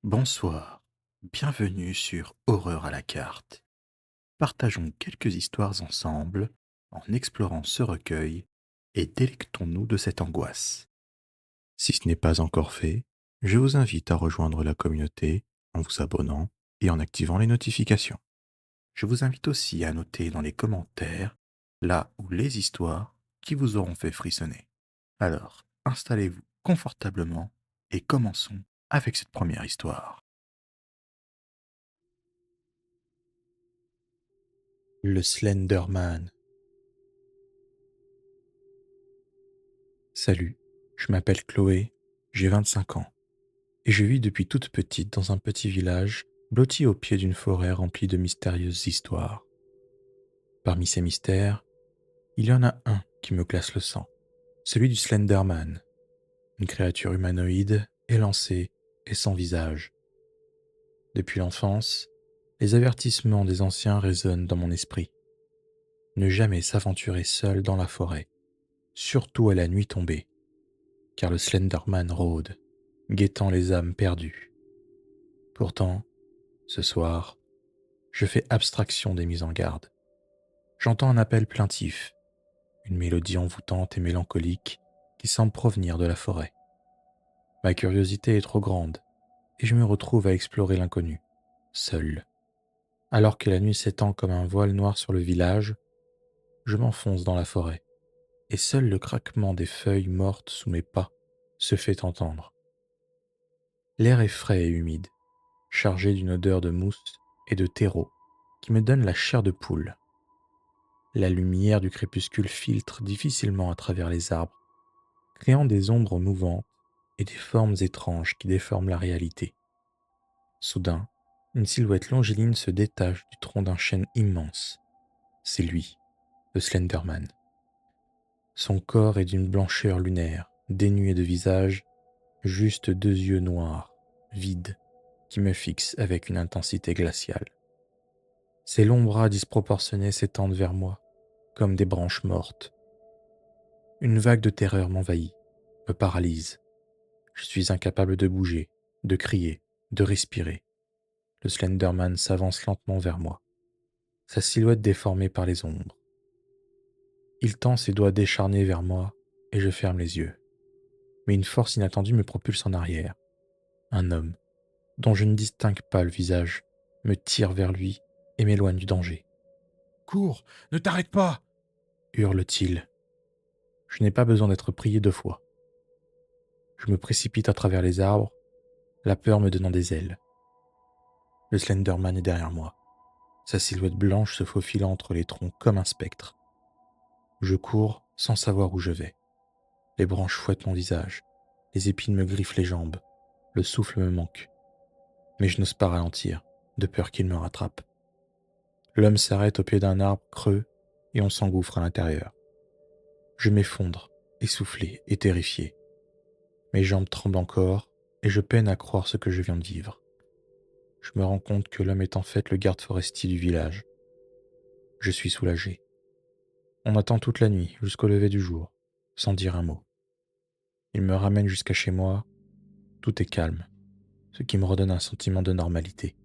Bonsoir, bienvenue sur Horreur à la carte. Partageons quelques histoires ensemble en explorant ce recueil et délectons-nous de cette angoisse. Si ce n'est pas encore fait, je vous invite à rejoindre la communauté en vous abonnant et en activant les notifications. Je vous invite aussi à noter dans les commentaires là où les histoires qui vous auront fait frissonner. Alors, installez-vous confortablement et commençons avec cette première histoire. Le Slender Man. Salut, je m'appelle Chloé, j'ai 25 ans, et je vis depuis toute petite dans un petit village blotti au pied d'une forêt remplie de mystérieuses histoires. Parmi ces mystères, il y en a un qui me glace le sang, celui du Slender Man, une créature humanoïde, élancée et sans visage. Depuis l'enfance, les avertissements des anciens résonnent dans mon esprit. Ne jamais s'aventurer seul dans la forêt, surtout à la nuit tombée, car le Slenderman rôde, guettant les âmes perdues. Pourtant, ce soir, je fais abstraction des mises en garde. J'entends un appel plaintif, une mélodie envoûtante et mélancolique qui semble provenir de la forêt. Ma curiosité est trop grande et je me retrouve à explorer l'inconnu, seul. Alors que la nuit s'étend comme un voile noir sur le village, je m'enfonce dans la forêt et seul le craquement des feuilles mortes sous mes pas se fait entendre. L'air est frais et humide, chargé d'une odeur de mousse et de terreau qui me donne la chair de poule. La lumière du crépuscule filtre difficilement à travers les arbres, créant des ombres mouvantes et des formes étranges qui déforment la réalité. Soudain, une silhouette longiligne se détache du tronc d'un chêne immense. C'est lui, le Slenderman. Son corps est d'une blancheur lunaire, dénué de visage, juste deux yeux noirs, vides, qui me fixent avec une intensité glaciale. Ses longs bras disproportionnés s'étendent vers moi, comme des branches mortes. Une vague de terreur m'envahit, me paralyse. Je suis incapable de bouger, de crier, de respirer. Le Slenderman s'avance lentement vers moi, sa silhouette déformée par les ombres. Il tend ses doigts décharnés vers moi et je ferme les yeux. Mais une force inattendue me propulse en arrière. Un homme, dont je ne distingue pas le visage, me tire vers lui et m'éloigne du danger. Cours, ne t'arrête pas! Hurle-t-il. Je n'ai pas besoin d'être prié 2 fois. Je me précipite à travers les arbres, la peur me donnant des ailes. Le Slenderman est derrière moi, sa silhouette blanche se faufilant entre les troncs comme un spectre. Je cours sans savoir où je vais. Les branches fouettent mon visage, les épines me griffent les jambes, le souffle me manque. Mais je n'ose pas ralentir, de peur qu'il me rattrape. L'homme s'arrête au pied d'un arbre creux et on s'engouffre à l'intérieur. Je m'effondre, essoufflé et terrifié. Mes jambes tremblent encore et je peine à croire ce que je viens de vivre. Je me rends compte que l'homme est en fait le garde forestier du village. Je suis soulagé. On attend toute la nuit jusqu'au lever du jour, sans dire un mot. Il me ramène jusqu'à chez moi, tout est calme, ce qui me redonne un sentiment de normalité.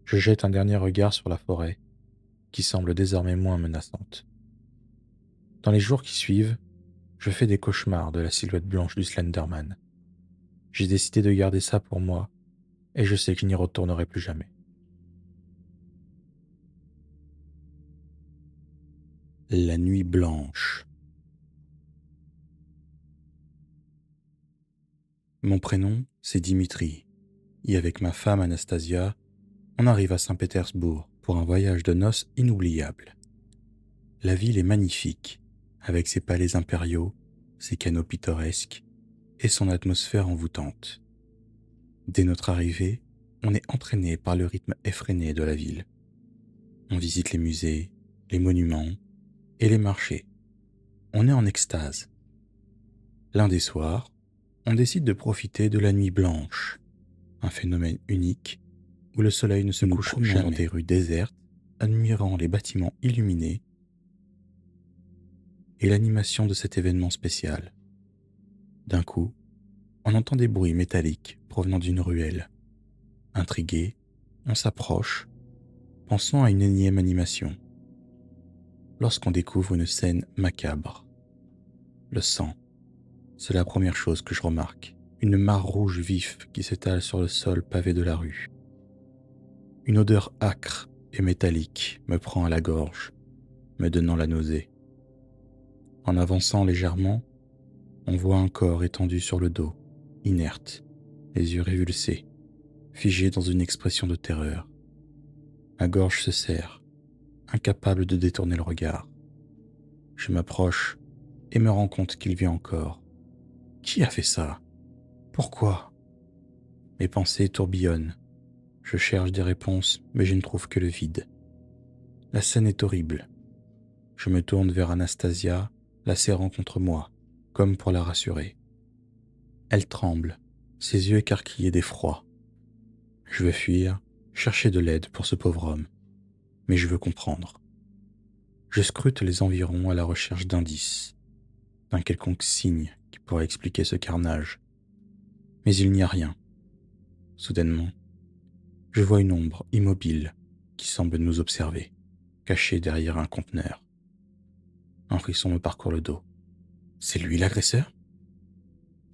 Je jette un dernier regard sur la forêt, qui semble désormais moins menaçante. Dans les jours qui suivent, je fais des cauchemars de la silhouette blanche du Slenderman. J'ai décidé de garder ça pour moi, et je sais que je n'y retournerai plus jamais. La nuit blanche. Mon prénom, c'est Dimitri, et avec ma femme Anastasia, on arrive à Saint-Pétersbourg pour un voyage de noces inoubliable. La ville est magnifique, avec ses palais impériaux, ses canaux pittoresques et son atmosphère envoûtante. Dès notre arrivée, on est entraîné par le rythme effréné de la ville. On visite les musées, les monuments et les marchés. On est en extase. L'un des soirs, on décide de profiter de la nuit blanche, un phénomène unique où le soleil ne se couche jamais dans des rues désertes, admirant les bâtiments illuminés et l'animation de cet événement spécial. D'un coup, on entend des bruits métalliques provenant d'une ruelle. Intrigué, on s'approche, pensant à une énième animation, lorsqu'on découvre une scène macabre. Le sang, c'est la première chose que je remarque. Une mare rouge vif qui s'étale sur le sol pavé de la rue. Une odeur âcre et métallique me prend à la gorge, me donnant la nausée. En avançant légèrement, on voit un corps étendu sur le dos, inerte, les yeux révulsés, figé dans une expression de terreur. Ma gorge se serre, incapable de détourner le regard. Je m'approche et me rends compte qu'il vit encore. Qui a fait ça? Pourquoi? Mes pensées tourbillonnent. Je cherche des réponses, mais je ne trouve que le vide. La scène est horrible. Je me tourne vers Anastasia, la serrant contre moi, comme pour la rassurer. Elle tremble, ses yeux écarquillés d'effroi. Je veux fuir, chercher de l'aide pour ce pauvre homme, mais je veux comprendre. Je scrute les environs à la recherche d'indices, d'un quelconque signe qui pourrait expliquer ce carnage. Mais il n'y a rien. Soudainement, je vois une ombre immobile qui semble nous observer, cachée derrière un conteneur. Un frisson me parcourt le dos. C'est lui l'agresseur?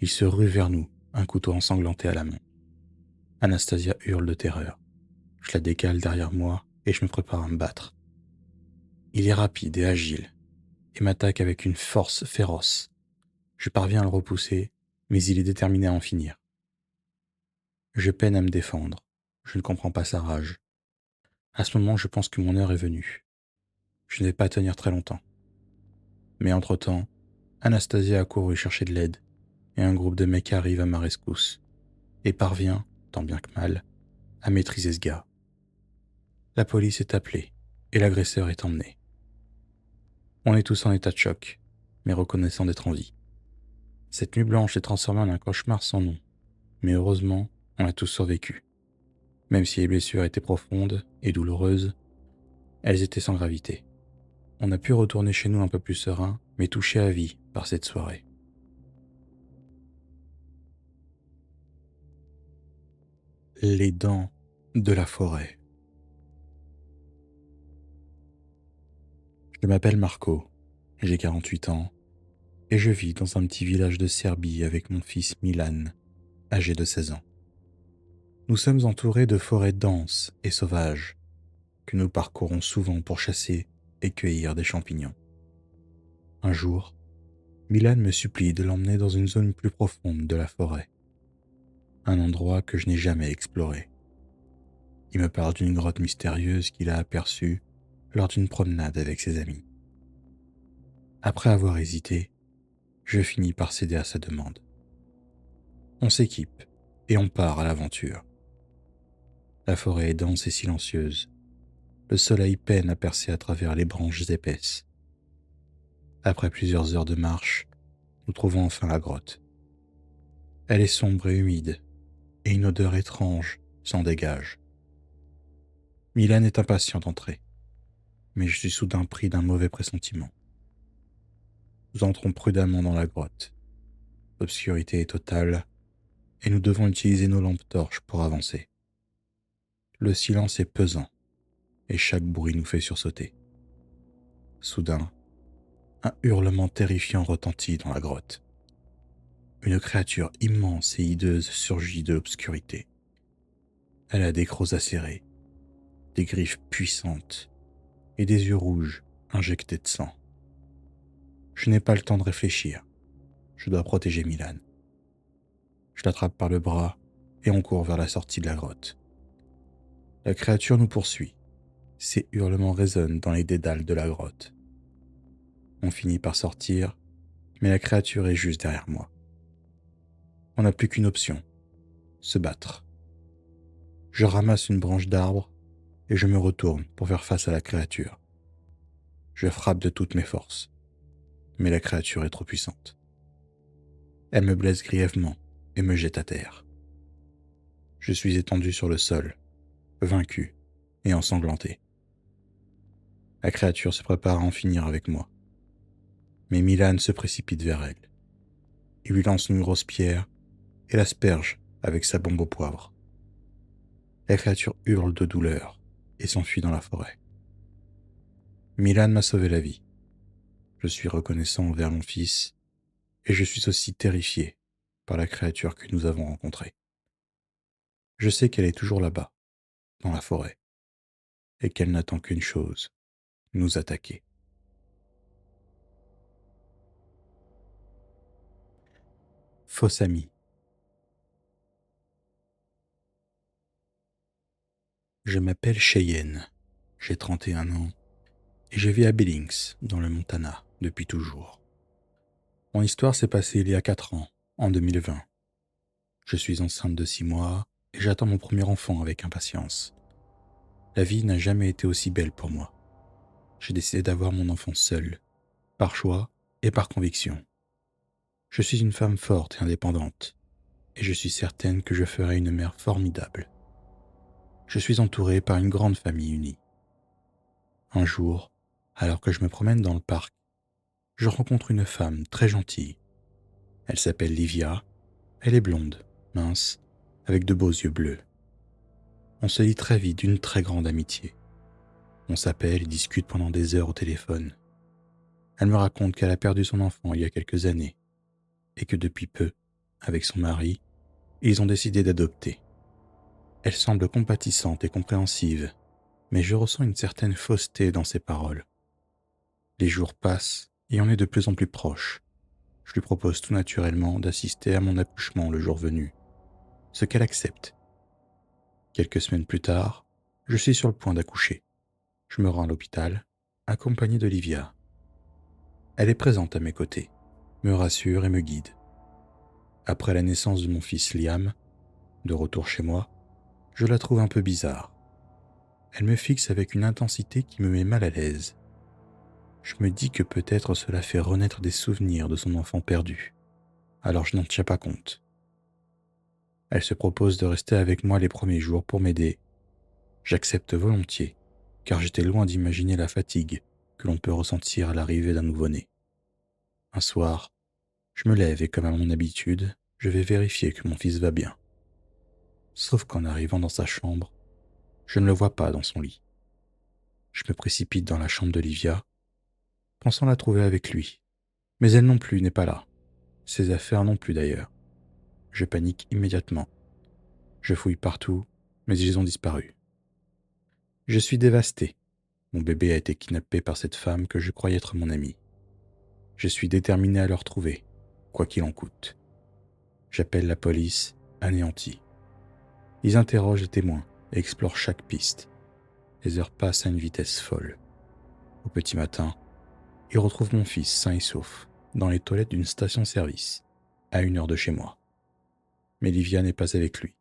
Il se rue vers nous, un couteau ensanglanté à la main. Anastasia hurle de terreur. Je la décale derrière moi et je me prépare à me battre. Il est rapide et agile et m'attaque avec une force féroce. Je parviens à le repousser, mais il est déterminé à en finir. Je peine à me défendre. Je ne comprends pas sa rage. À ce moment, je pense que mon heure est venue. Je ne vais pas tenir très longtemps. Mais entre-temps, Anastasia a couru chercher de l'aide et un groupe de mecs arrive à ma rescousse et parvient, tant bien que mal, à maîtriser ce gars. La police est appelée et l'agresseur est emmené. On est tous en état de choc, mais reconnaissant d'être en vie. Cette nuit blanche s'est transformée en un cauchemar sans nom, mais heureusement, on a tous survécu. Même si les blessures étaient profondes et douloureuses, elles étaient sans gravité. On a pu retourner chez nous un peu plus serein, mais touché à vie par cette soirée. Les dents de la forêt. Je m'appelle Marco, j'ai 48 ans, et je vis dans un petit village de Serbie avec mon fils Milan, âgé de 16 ans. Nous sommes entourés de forêts denses et sauvages, que nous parcourons souvent pour chasser et cueillir des champignons. Un jour, Milan me supplie de l'emmener dans une zone plus profonde de la forêt, un endroit que je n'ai jamais exploré. Il me parle d'une grotte mystérieuse qu'il a aperçue lors d'une promenade avec ses amis. Après avoir hésité, je finis par céder à sa demande. On s'équipe et on part à l'aventure. La forêt est dense et silencieuse. Le soleil peine à percer à travers les branches épaisses. Après plusieurs heures de marche, nous trouvons enfin la grotte. Elle est sombre et humide, et une odeur étrange s'en dégage. Milan est impatient d'entrer, mais je suis soudain pris d'un mauvais pressentiment. Nous entrons prudemment dans la grotte. L'obscurité est totale, et nous devons utiliser nos lampes torches pour avancer. Le silence est pesant, et chaque bruit nous fait sursauter. Soudain, un hurlement terrifiant retentit dans la grotte. Une créature immense et hideuse surgit de l'obscurité. Elle a des crocs acérés, des griffes puissantes et des yeux rouges injectés de sang. Je n'ai pas le temps de réfléchir. Je dois protéger Milan. Je l'attrape par le bras et on court vers la sortie de la grotte. La créature nous poursuit. Ses hurlements résonnent dans les dédales de la grotte. On finit par sortir, mais la créature est juste derrière moi. On n'a plus qu'une option, se battre. Je ramasse une branche d'arbre et je me retourne pour faire face à la créature. Je frappe de toutes mes forces, mais la créature est trop puissante. Elle me blesse grièvement et me jette à terre. Je suis étendu sur le sol, vaincu et ensanglanté. La créature se prépare à en finir avec moi. Mais Milan se précipite vers elle. Il lui lance une grosse pierre et l'asperge avec sa bombe au poivre. La créature hurle de douleur et s'enfuit dans la forêt. Milan m'a sauvé la vie. Je suis reconnaissant envers mon fils et je suis aussi terrifié par la créature que nous avons rencontrée. Je sais qu'elle est toujours là-bas, dans la forêt, et qu'elle n'attend qu'une chose, nous attaquer. Fausse amie. Je m'appelle Cheyenne, j'ai 31 ans, et je vis à Billings, dans le Montana, depuis toujours. Mon histoire s'est passée il y a 4 ans, en 2020. Je suis enceinte de 6 mois, et j'attends mon premier enfant avec impatience. La vie n'a jamais été aussi belle pour moi. J'ai décidé d'avoir mon enfant seul, par choix et par conviction. Je suis une femme forte et indépendante, et je suis certaine que je ferai une mère formidable. Je suis entouré par une grande famille unie. Un jour, alors que je me promène dans le parc, je rencontre une femme très gentille. Elle s'appelle Livia, elle est blonde, mince, avec de beaux yeux bleus. On se lie très vite d'une très grande amitié. On s'appelle et discute pendant des heures au téléphone. Elle me raconte qu'elle a perdu son enfant il y a quelques années, et que depuis peu, avec son mari, ils ont décidé d'adopter. Elle semble compatissante et compréhensive, mais je ressens une certaine fausseté dans ses paroles. Les jours passent et on est de plus en plus proches. Je lui propose tout naturellement d'assister à mon accouchement le jour venu, ce qu'elle accepte. Quelques semaines plus tard, je suis sur le point d'accoucher. Je me rends à l'hôpital, accompagné d'Olivia. Elle est présente à mes côtés, me rassure et me guide. Après la naissance de mon fils Liam, de retour chez moi, je la trouve un peu bizarre. Elle me fixe avec une intensité qui me met mal à l'aise. Je me dis que peut-être cela fait renaître des souvenirs de son enfant perdu. Alors je n'en tiens pas compte. Elle se propose de rester avec moi les premiers jours pour m'aider. J'accepte volontiers, car j'étais loin d'imaginer la fatigue que l'on peut ressentir à l'arrivée d'un nouveau-né. Un soir, je me lève et comme à mon habitude, je vais vérifier que mon fils va bien. Sauf qu'en arrivant dans sa chambre, je ne le vois pas dans son lit. Je me précipite dans la chambre d'Olivia, pensant la trouver avec lui. Mais elle non plus n'est pas là. Ses affaires non plus d'ailleurs. Je panique immédiatement. Je fouille partout, mais ils ont disparu. Je suis dévasté. Mon bébé a été kidnappé par cette femme que je croyais être mon amie. Je suis déterminé à le retrouver, quoi qu'il en coûte. J'appelle la police, anéanti. Ils interrogent les témoins et explorent chaque piste. Les heures passent à une vitesse folle. Au petit matin, ils retrouvent mon fils sain et sauf, dans les toilettes d'une station-service, à 1 heure de chez moi. Mais Livia n'est pas avec lui.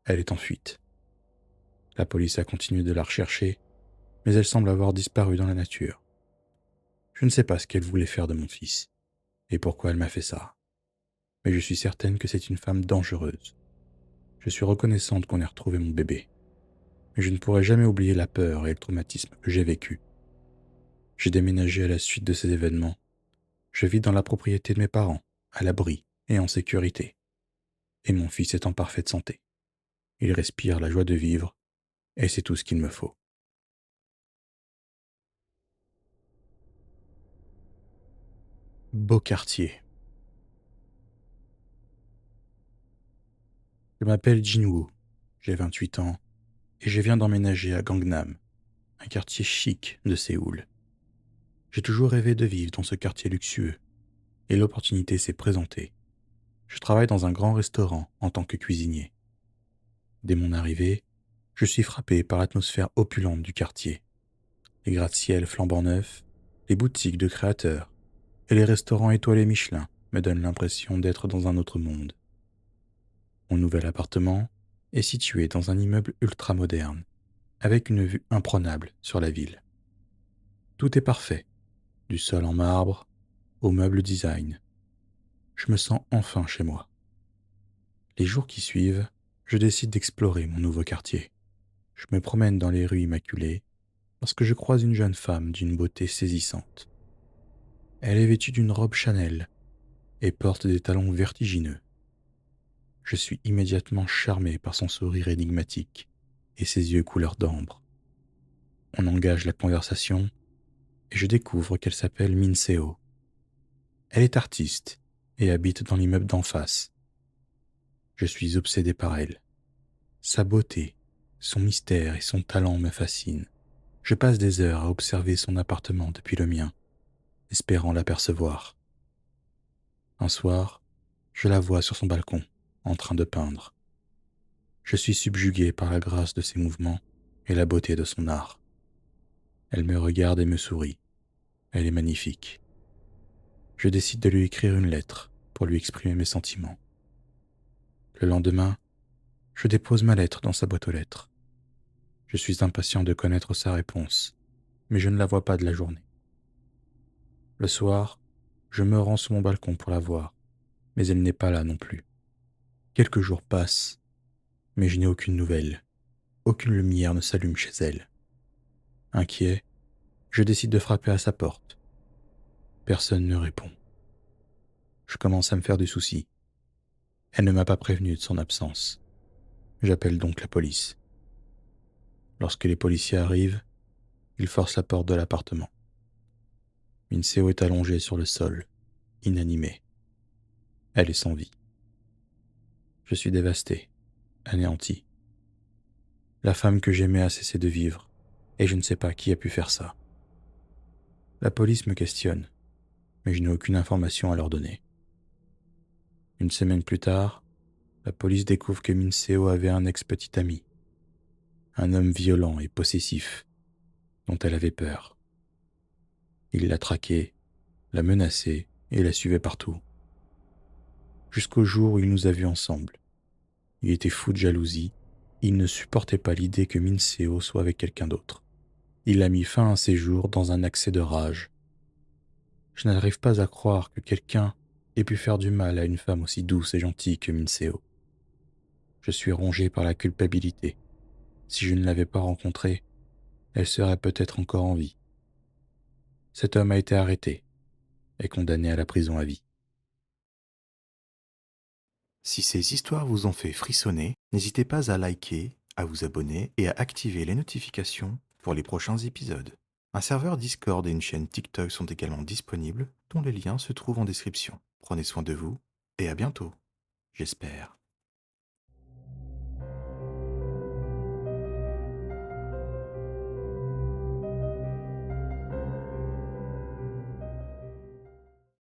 Elle est en fuite. La police a continué de la rechercher, mais elle semble avoir disparu dans la nature. Je ne sais pas ce qu'elle voulait faire de mon fils, et pourquoi elle m'a fait ça. Mais je suis certaine que c'est une femme dangereuse. Je suis reconnaissante qu'on ait retrouvé mon bébé, mais je ne pourrai jamais oublier la peur et le traumatisme que j'ai vécu. J'ai déménagé à la suite de ces événements. Je vis dans la propriété de mes parents, à l'abri et en sécurité. Et mon fils est en parfaite santé. Il respire la joie de vivre, et c'est tout ce qu'il me faut. Beau quartier. Je m'appelle Jinwoo, j'ai 28 ans, et je viens d'emménager à Gangnam, un quartier chic de Séoul. J'ai toujours rêvé de vivre dans ce quartier luxueux, et l'opportunité s'est présentée. Je travaille dans un grand restaurant en tant que cuisinier. Dès mon arrivée, je suis frappé par l'atmosphère opulente du quartier. Les gratte-ciels flambant neufs, les boutiques de créateurs et les restaurants étoilés Michelin me donnent l'impression d'être dans un autre monde. Mon nouvel appartement est situé dans un immeuble ultra-moderne, avec une vue imprenable sur la ville. Tout est parfait, du sol en marbre au meuble design. Je me sens enfin chez moi. Les jours qui suivent, je décide d'explorer mon nouveau quartier. Je me promène dans les rues immaculées lorsque je croise une jeune femme d'une beauté saisissante. Elle est vêtue d'une robe Chanel et porte des talons vertigineux. Je suis immédiatement charmé par son sourire énigmatique et ses yeux couleur d'ambre. On engage la conversation et je découvre qu'elle s'appelle Minseo. Elle est artiste et habite dans l'immeuble d'en face. Je suis obsédé par elle. Sa beauté, son mystère et son talent me fascinent. Je passe des heures à observer son appartement depuis le mien, espérant l'apercevoir. Un soir, je la vois sur son balcon, en train de peindre. Je suis subjugué par la grâce de ses mouvements et la beauté de son art. Elle me regarde et me sourit. Elle est magnifique. Je décide de lui écrire une lettre pour lui exprimer mes sentiments. Le lendemain, je dépose ma lettre dans sa boîte aux lettres. Je suis impatient de connaître sa réponse, mais je ne la vois pas de la journée. Le soir, je me rends sur mon balcon pour la voir, mais elle n'est pas là non plus. Quelques jours passent, mais je n'ai aucune nouvelle. Aucune lumière ne s'allume chez elle. Inquiet, je décide de frapper à sa porte. Personne ne répond. Je commence à me faire du souci. Elle ne m'a pas prévenu de son absence. J'appelle donc la police. Lorsque les policiers arrivent, ils forcent la porte de l'appartement. Minseo est allongée sur le sol, inanimée. Elle est sans vie. Je suis dévasté, anéanti. La femme que j'aimais a cessé de vivre, et je ne sais pas qui a pu faire ça. La police me questionne, mais je n'ai aucune information à leur donner. Une semaine plus tard, la police découvre que Minseo avait un ex-petit ami, un homme violent et possessif, dont elle avait peur. Il l'a traquée, l'a menacée et la suivait partout. Jusqu'au jour où il nous a vus ensemble. Il était fou de jalousie, il ne supportait pas l'idée que Minseo soit avec quelqu'un d'autre. Il a mis fin à ses jours dans un accès de rage. Je n'arrive pas à croire que quelqu'un ait pu faire du mal à une femme aussi douce et gentille que Minseo. Je suis rongé par la culpabilité. Si je ne l'avais pas rencontrée, elle serait peut-être encore en vie. Cet homme a été arrêté et condamné à la prison à vie. Si ces histoires vous ont fait frissonner, n'hésitez pas à liker, à vous abonner et à activer les notifications pour les prochains épisodes. Un serveur Discord et une chaîne TikTok sont également disponibles, dont les liens se trouvent en description. Prenez soin de vous et à bientôt, j'espère.